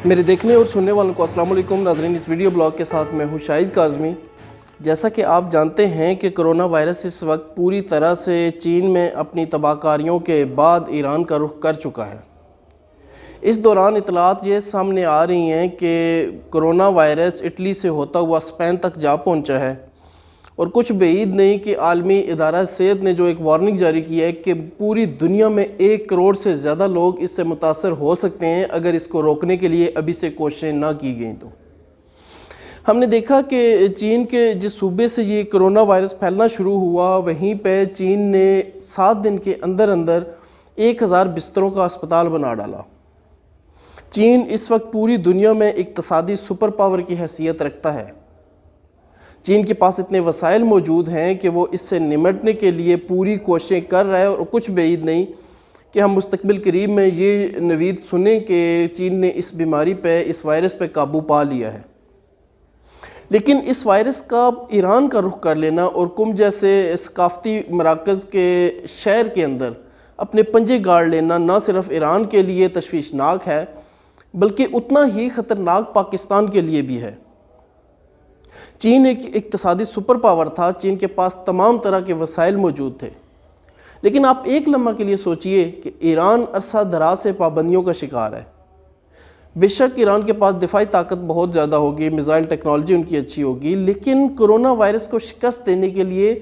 میرے دیکھنے اور سننے والوں کو السلام علیکم ناظرین، اس ویڈیو بلاگ کے ساتھ میں ہوں شاہد کاظمی۔ جیسا کہ آپ جانتے ہیں کہ کرونا وائرس اس وقت پوری طرح سے چین میں اپنی تباہ کاریوں کے بعد ایران کا رخ کر چکا ہے۔ اس دوران اطلاعات یہ سامنے آ رہی ہیں کہ کرونا وائرس اٹلی سے ہوتا ہوا اسپین تک جا پہنچا ہے، اور کچھ بعید نہیں کہ عالمی ادارہ صحت نے جو ایک وارننگ جاری کی ہے کہ پوری دنیا میں 1 کروڑ سے زیادہ لوگ اس سے متاثر ہو سکتے ہیں اگر اس کو روکنے کے لیے ابھی سے کوششیں نہ کی گئیں تو۔ ہم نے دیکھا کہ چین کے جس صوبے سے یہ کرونا وائرس پھیلنا شروع ہوا، وہیں پہ چین نے 7 دن کے اندر 1000 بستروں کا اسپتال بنا ڈالا۔ چین اس وقت پوری دنیا میں اقتصادی سپر پاور کی حیثیت رکھتا ہے۔ چین کے پاس اتنے وسائل موجود ہیں کہ وہ اس سے نمٹنے کے لیے پوری کوششیں کر رہا ہے، اور کچھ بعید نہیں کہ ہم مستقبل قریب میں یہ نوید سنیں کہ چین نے اس بیماری پہ، اس وائرس پہ قابو پا لیا ہے۔ لیکن اس وائرس کا ایران کا رخ کر لینا اور قم جیسے ثقافتی مراکز کے شہر کے اندر اپنے پنجے گاڑ لینا نہ صرف ایران کے لیے تشویشناک ہے، بلکہ اتنا ہی خطرناک پاکستان کے لیے بھی ہے۔ چین ایک اقتصادی سپر پاور تھا، چین کے پاس تمام طرح کے وسائل موجود تھے، لیکن آپ ایک لمحہ کے لیے سوچئے کہ ایران عرصہ دراز سے پابندیوں کا شکار ہے۔ بے شک ایران کے پاس دفاعی طاقت بہت زیادہ ہوگی، میزائل ٹیکنالوجی ان کی اچھی ہوگی، لیکن کرونا وائرس کو شکست دینے کے لیے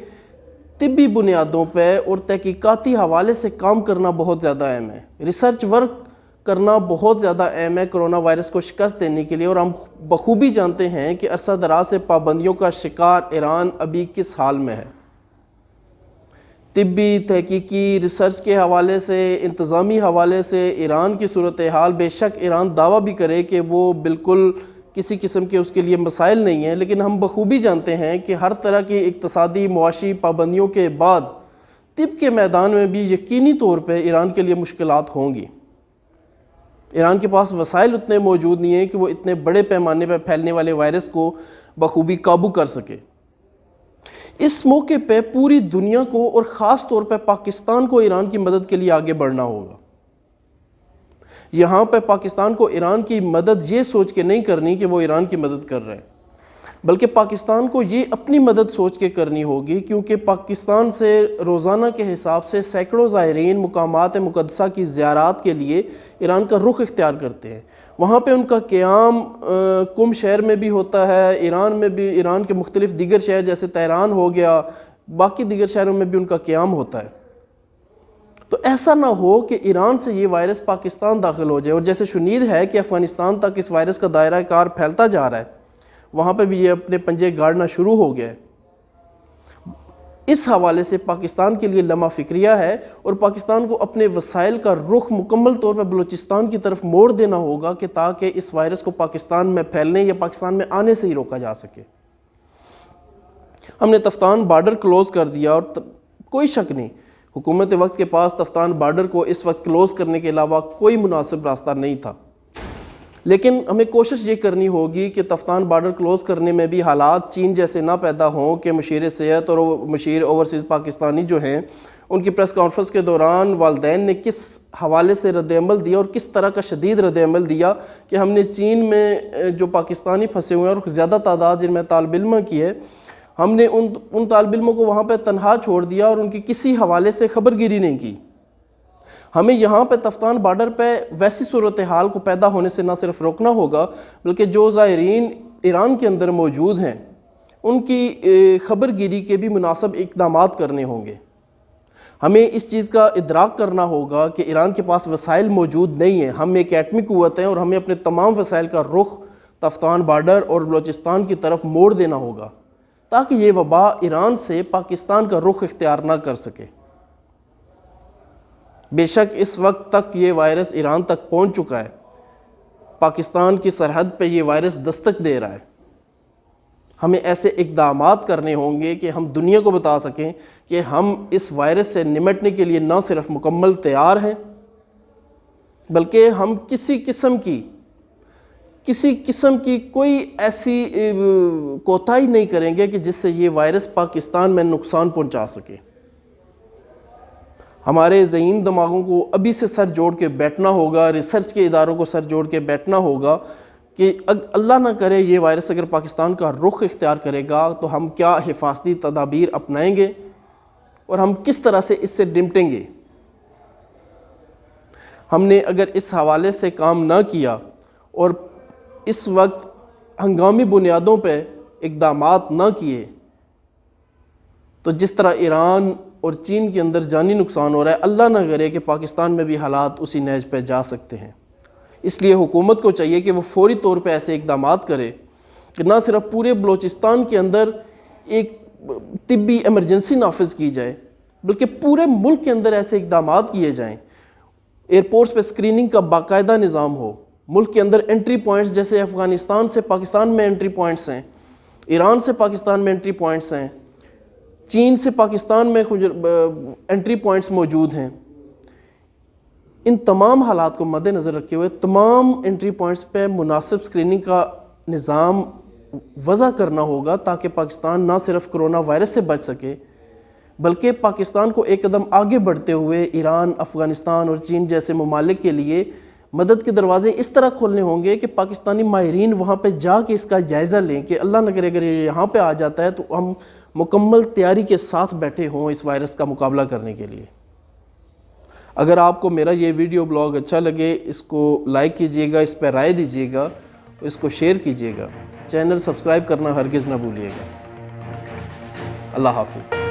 طبی بنیادوں پہ اور تحقیقاتی حوالے سے کام کرنا بہت زیادہ اہم ہے۔ ریسرچ ورک کرنا بہت زیادہ اہم ہے کرونا وائرس کو شکست دینے کے لیے، اور ہم بخوبی جانتے ہیں کہ عرصہ دراز سے پابندیوں کا شکار ایران ابھی کس حال میں ہے۔ طبی، تحقیقی، ریسرچ کے حوالے سے، انتظامی حوالے سے ایران کی صورتحال، بے شک ایران دعویٰ بھی کرے کہ وہ بالکل کسی قسم کے اس کے لیے مسائل نہیں ہیں، لیکن ہم بخوبی جانتے ہیں کہ ہر طرح کی اقتصادی معاشی پابندیوں کے بعد طب کے میدان میں بھی یقینی طور پہ ایران کے لیے مشکلات ہوں گی۔ ایران کے پاس وسائل اتنے موجود نہیں ہیں کہ وہ اتنے بڑے پیمانے پہ پھیلنے والے وائرس کو بخوبی قابو کر سکے۔ اس موقع پہ پوری دنیا کو اور خاص طور پہ پاکستان کو ایران کی مدد کے لیے آگے بڑھنا ہوگا۔ یہاں پہ پاکستان کو ایران کی مدد یہ سوچ کے نہیں کرنی کہ وہ ایران کی مدد کر رہے ہیں، بلکہ پاکستان کو یہ اپنی مدد سوچ کے کرنی ہوگی، کیونکہ پاکستان سے روزانہ کے حساب سے سینکڑوں زائرین مقامات مقدسہ کی زیارات کے لیے ایران کا رخ اختیار کرتے ہیں۔ وہاں پہ ان کا قیام قم شہر میں بھی ہوتا ہے، ایران میں بھی، ایران کے مختلف دیگر شہر جیسے تہران ہو گیا، باقی دیگر شہروں میں بھی ان کا قیام ہوتا ہے۔ تو ایسا نہ ہو کہ ایران سے یہ وائرس پاکستان داخل ہو جائے، اور جیسے شنید ہے کہ افغانستان تک اس وائرس کا دائرہ کار پھیلتا جا رہا ہے، وہاں پہ بھی یہ اپنے پنجے گاڑنا شروع ہو گیا ہے۔ اس حوالے سے پاکستان کے لیے لمحہ فکریہ ہے، اور پاکستان کو اپنے وسائل کا رخ مکمل طور پر بلوچستان کی طرف موڑ دینا ہوگا کہ تاکہ اس وائرس کو پاکستان میں پھیلنے یا پاکستان میں آنے سے ہی روکا جا سکے۔ ہم نے تفتان بارڈر کلوز کر دیا، اور کوئی شک نہیں حکومت وقت کے پاس تفتان بارڈر کو اس وقت کلوز کرنے کے علاوہ کوئی مناسب راستہ نہیں تھا، لیکن ہمیں کوشش یہ کرنی ہوگی کہ تفتان بارڈر کلوز کرنے میں بھی حالات چین جیسے نہ پیدا ہوں کہ مشیر صحت اور مشیر اوورسیز پاکستانی جو ہیں، ان کی پریس کانفرنس کے دوران والدین نے کس حوالے سے رد عمل دیا اور کس طرح کا شدید رد عمل دیا کہ ہم نے چین میں جو پاکستانی پھنسے ہوئے ہیں اور زیادہ تعداد جن میں طالب علموں کی ہے، ہم نے ان طالب علموں کو وہاں پہ تنہا چھوڑ دیا اور ان کی کسی حوالے سے خبر گیری نہیں کی۔ ہمیں یہاں پہ تفتان بارڈر پہ ویسی صورتحال کو پیدا ہونے سے نہ صرف روکنا ہوگا، بلکہ جو زائرین ایران کے اندر موجود ہیں ان کی خبر گیری کے بھی مناسب اقدامات کرنے ہوں گے۔ ہمیں اس چیز کا ادراک کرنا ہوگا کہ ایران کے پاس وسائل موجود نہیں ہیں، ہم ایک ایٹمی قوت ہیں، اور ہمیں اپنے تمام وسائل کا رخ تفتان بارڈر اور بلوچستان کی طرف موڑ دینا ہوگا تاکہ یہ وبا ایران سے پاکستان کا رخ اختیار نہ کر سکے۔ بے شک اس وقت تک یہ وائرس ایران تک پہنچ چکا ہے، پاکستان کی سرحد پہ یہ وائرس دستک دے رہا ہے۔ ہمیں ایسے اقدامات کرنے ہوں گے کہ ہم دنیا کو بتا سکیں کہ ہم اس وائرس سے نمٹنے کے لیے نہ صرف مکمل تیار ہیں، بلکہ ہم کسی قسم کی کوئی ایسی کوتاہی نہیں کریں گے کہ جس سے یہ وائرس پاکستان میں نقصان پہنچا سکے۔ ہمارے ذہین دماغوں کو ابھی سے سر جوڑ کے بیٹھنا ہوگا، ریسرچ کے اداروں کو سر جوڑ کے بیٹھنا ہوگا کہ اللہ نہ کرے یہ وائرس اگر پاکستان کا رخ اختیار کرے گا تو ہم کیا حفاظتی تدابیر اپنائیں گے اور ہم کس طرح سے اس سے نمٹیں گے۔ ہم نے اگر اس حوالے سے کام نہ کیا اور اس وقت ہنگامی بنیادوں پہ اقدامات نہ کیے تو جس طرح ایران اور چین کے اندر جانی نقصان ہو رہا ہے، اللہ نہ کرے کہ پاکستان میں بھی حالات اسی نہج پہ جا سکتے ہیں۔ اس لیے حکومت کو چاہیے کہ وہ فوری طور پہ ایسے اقدامات کرے کہ نہ صرف پورے بلوچستان کے اندر ایک طبی ایمرجنسی نافذ کی جائے بلکہ پورے ملک کے اندر ایسے اقدامات کیے جائیں۔ ایئرپورٹس پہ اسکریننگ کا باقاعدہ نظام ہو، ملک کے اندر انٹری پوائنٹس جیسے افغانستان سے پاکستان میں انٹری پوائنٹس ہیں، ایران سے پاکستان میں انٹری پوائنٹس ہیں، چین سے پاکستان میں انٹری پوائنٹس موجود ہیں۔ ان تمام حالات کو مد نظر رکھے ہوئے تمام انٹری پوائنٹس پہ مناسب اسکریننگ کا نظام وضع کرنا ہوگا تاکہ پاکستان نہ صرف کرونا وائرس سے بچ سکے بلکہ پاکستان کو ایک قدم آگے بڑھتے ہوئے ایران، افغانستان اور چین جیسے ممالک کے لیے مدد کے دروازے اس طرح کھولنے ہوں گے کہ پاکستانی ماہرین وہاں پہ جا کے اس کا جائزہ لیں کہ اللہ نہ کرے اگر یہ یہاں پہ آ جاتا ہے تو ہم مکمل تیاری کے ساتھ بیٹھے ہوں اس وائرس کا مقابلہ کرنے کے لیے۔ اگر آپ کو میرا یہ ویڈیو بلاگ اچھا لگے اس کو لائک کیجئے گا، اس پہ رائے دیجئے گا، اس کو شیئر کیجئے گا، چینل سبسکرائب کرنا ہرگز نہ بھولیے گا۔ اللہ حافظ۔